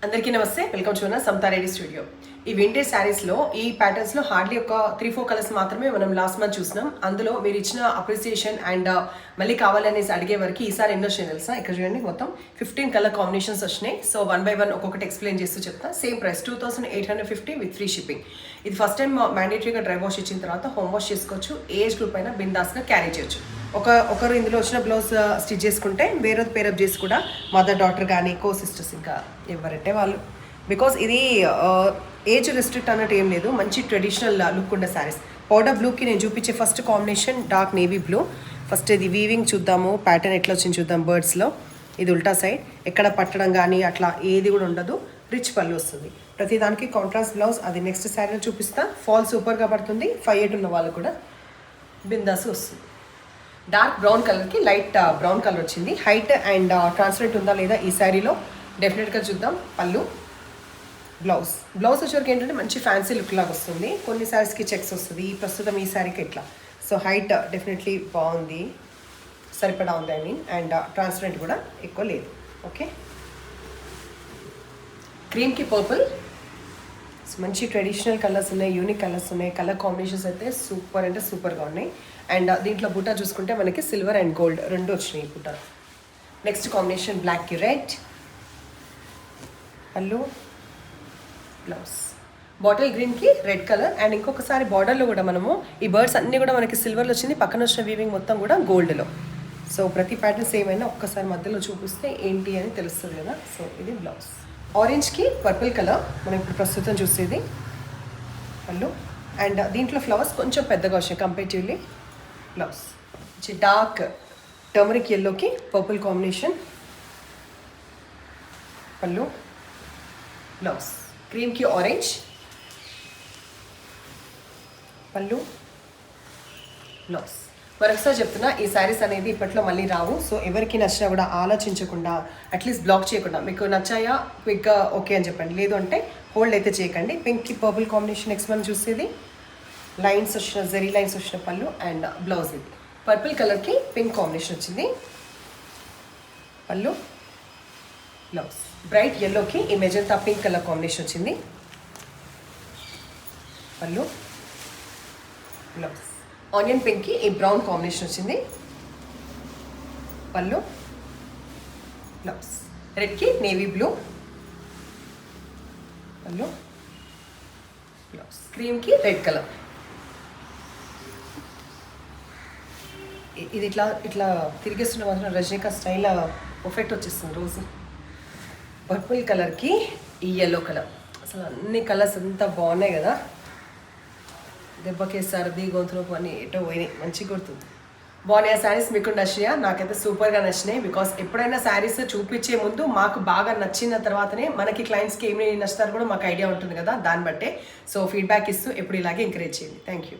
అందరికీ నమస్తే, welcome to Samata Reddy studio. ఈ వింటేజ్ శారీస్లో ఈ ప్యాటర్న్స్లో హార్డ్లీ ఒక 3-4 కలర్స్ మాత్రమే మనం లాస్ట్ మంత్ చూసినాం. అందులో మీరు ఇచ్చిన అప్రిసియేషన్ అండ్ మళ్ళీ కావాలనేసి అడిగే వరకు ఈసారి ఎన్నో తెలుసా. ఇక్కడ చూడండి, మొత్తం 15 కలర్ కాంబినేషన్స్ వచ్చినాయి. సో 1 by 1 ఒక్కొక్కటి ఎక్స్ప్లెయిన్ చేస్తూ చెప్తా. Same price 2850 with free shipping. ఇది ఫస్ట్ టైం మ్యాండేటరీగా డ్రై వాష్ ఇచ్చిన తర్వాత హోమ్ వాష్ చేసుకోవచ్చు. ఏజ్ గ్రూప్ అయినా బిందాస్గా క్యారీ చేయొచ్చు. ఒకరు ఇందులో వచ్చిన బ్లౌజ్ స్టిచ్ చేసుకుంటే వేరేది పేరప్ చేసి కూడా మదర్ డాటర్ కానీ కో సిస్టర్స్ ఇంకా ఎవరంటే వాళ్ళు, బికాస్ ఇది ఏజ్ రెస్ట్రిక్ట్ అన్నట్టు ఏం లేదు. మంచి ట్రెడిషనల్ లుక్ ఉండే శారీస్. పౌడర్ బ్లూకి నేను చూపించే first combination dark navy blue. First ఇది వీవింగ్ చూద్దాము, ప్యాటర్న్ ఎట్లా వచ్చింది చూద్దాం. బర్డ్స్లో ఇది ఉల్టా సైడ్, ఎక్కడ పట్టడం కానీ అట్లా ఏది కూడా ఉండదు. రిచ్ పళ్ళు వస్తుంది. ప్రతిదానికి కాంట్రాస్ట్ బ్లౌజ్. అది నెక్స్ట్ శారీలో చూపిస్తా. ఫాల్ సూపర్గా పడుతుంది. 5'8" ఉన్న వాళ్ళు కూడా బిందాస్ వస్తుంది. డార్క్ బ్రౌన్ కలర్కి లైట్ బ్రౌన్ కలర్ వచ్చింది. హైట్ అండ్ ట్రాన్స్పరెంట్ ఉందా లేదా ఈ శారీలో డెఫినెట్గా చూద్దాం. పళ్ళు, బ్లౌజ్ వచ్చేవరకు ఏంటంటే మంచి ఫ్యాన్సీ లుక్ లాగా వస్తుంది. కొన్ని శారీస్కి చెక్స్ వస్తుంది. ప్రస్తుతం ఈ శారీకి ఎట్లా. సో హైట్ డెఫినెట్లీ బాగుంది, సరిపడా ఉంది. అండ్ ట్రాన్స్పరెంట్ కూడా ఎక్కువ లేదు. ఓకే, క్రీమ్కి పర్పుల్. మంచి ట్రెడిషనల్ కలర్స్ ఉన్నాయి, యూనిక్ కలర్స్ ఉన్నాయి. కలర్ కాంబినేషన్స్ అయితే సూపర్ అంటే సూపర్గా ఉన్నాయి. అండ్ దీంట్లో బుట్ట చూసుకుంటే మనకి సిల్వర్ అండ్ గోల్డ్ రెండు వచ్చినాయి బుట్ట. నెక్స్ట్ కాంబినేషన్ బ్లాక్కి రెడ్. పళ్ళు, బ్లౌజ్. బాటిల్ గ్రీన్కి రెడ్ కలర్. అండ్ ఇంకొకసారి బార్డర్లో కూడా మనము ఈ బర్డ్స్ అన్నీ కూడా మనకి సిల్వర్లో వచ్చింది. పక్కన వచ్చిన వీవింగ్ మొత్తం కూడా గోల్డ్లో. సో ప్రతి ప్యాటర్న్స్ ఏమైనా ఒక్కసారి మధ్యలో చూపిస్తే ఏంటి అని తెలుస్తుంది కదా. సో ఇది బ్లౌజ్. ఆరెంజ్కి పర్పుల్ కలర్ మనం ఇప్పుడు ప్రస్తుతం చూసేది. పళ్ళు అండ్ దీంట్లో ఫ్లవర్స్ కొంచెం పెద్దగా వచ్చాయి కంపేటివ్లీ. బ్లౌజ్ డార్క్ టర్మరిక్ ఎల్లోకి పర్పుల్ కాంబినేషన్. పళ్ళు, బ్లౌజ్. క్రీమ్కి ఆరెంజ్. పళ్ళు, బ్లౌజ్. మరొకసారి చెప్తున్నా, ఈ శారీస్ అనేది ఇప్పట్లో మళ్ళీ రావు. సో ఎవరికి నచ్చినా కూడా ఆలోచించకుండా అట్లీస్ట్ బ్లాక్ చేయకుండా మీకు నచ్చాయా క్విక్గా ఓకే అని చెప్పండి. లేదు అంటే హోల్డ్ అయితే చేయకండి. పింక్కి పర్పుల్ కాంబినేషన్ నెక్స్ట్ మనం చూసేది. లైన్స్ వచ్చిన జెరీ లైన్స్ వచ్చిన పళ్ళు అండ్ బ్లౌజ్. ఇది పర్పుల్ కలర్కి పింక్ కాంబినేషన్ వచ్చింది. పళ్ళు, బ్లౌజ్. బ్రైట్ ఎల్లోకి ఈ మెజంతా పింక్ కలర్ కాంబినేషన్ వచ్చింది. పళ్ళు, బ్లౌజ్. ఆనియన్ పింక్కి ఈ బ్రౌన్ కాంబినేషన్ వచ్చింది. పళ్ళు, బ్లౌజ్. రెడ్కి నేవీ బ్లూ. పళ్ళు, బ్లౌజ్. క్రీమ్కి రెడ్ కలర్. ఇది ఇట్లా తిరిగేస్తున్న మాత్రం రజనీకా స్టైల్ పర్ఫెక్ట్ వచ్చేస్తుంది రోజు. పర్పుల్ కలర్కి ఈ ఎల్లో కలర్. అసలు అన్ని కలర్స్ అంతా బాగున్నాయి కదా. దెబ్బకి సర్ది గొంతులోకి అన్నీ ఎటో పోయినాయి. మంచిగా గుర్తుంది. బాగున్నాయి ఆ శారీస్. మీకు నచ్చినాయా? నాకైతే సూపర్గా నచ్చినాయి. బికాస్ ఎప్పుడైనా శారీస్ చూపించే ముందు మాకు బాగా నచ్చిన తర్వాతనే మనకి క్లయింట్స్కి ఏమి నచ్చుతారో కూడా మాకు ఐడియా ఉంటుంది కదా. దాన్ని బట్టే సో ఫీడ్బ్యాక్ ఇస్తూ ఎప్పుడు ఇలాగే ఎంకరేజ్ చేయండి. Thank you.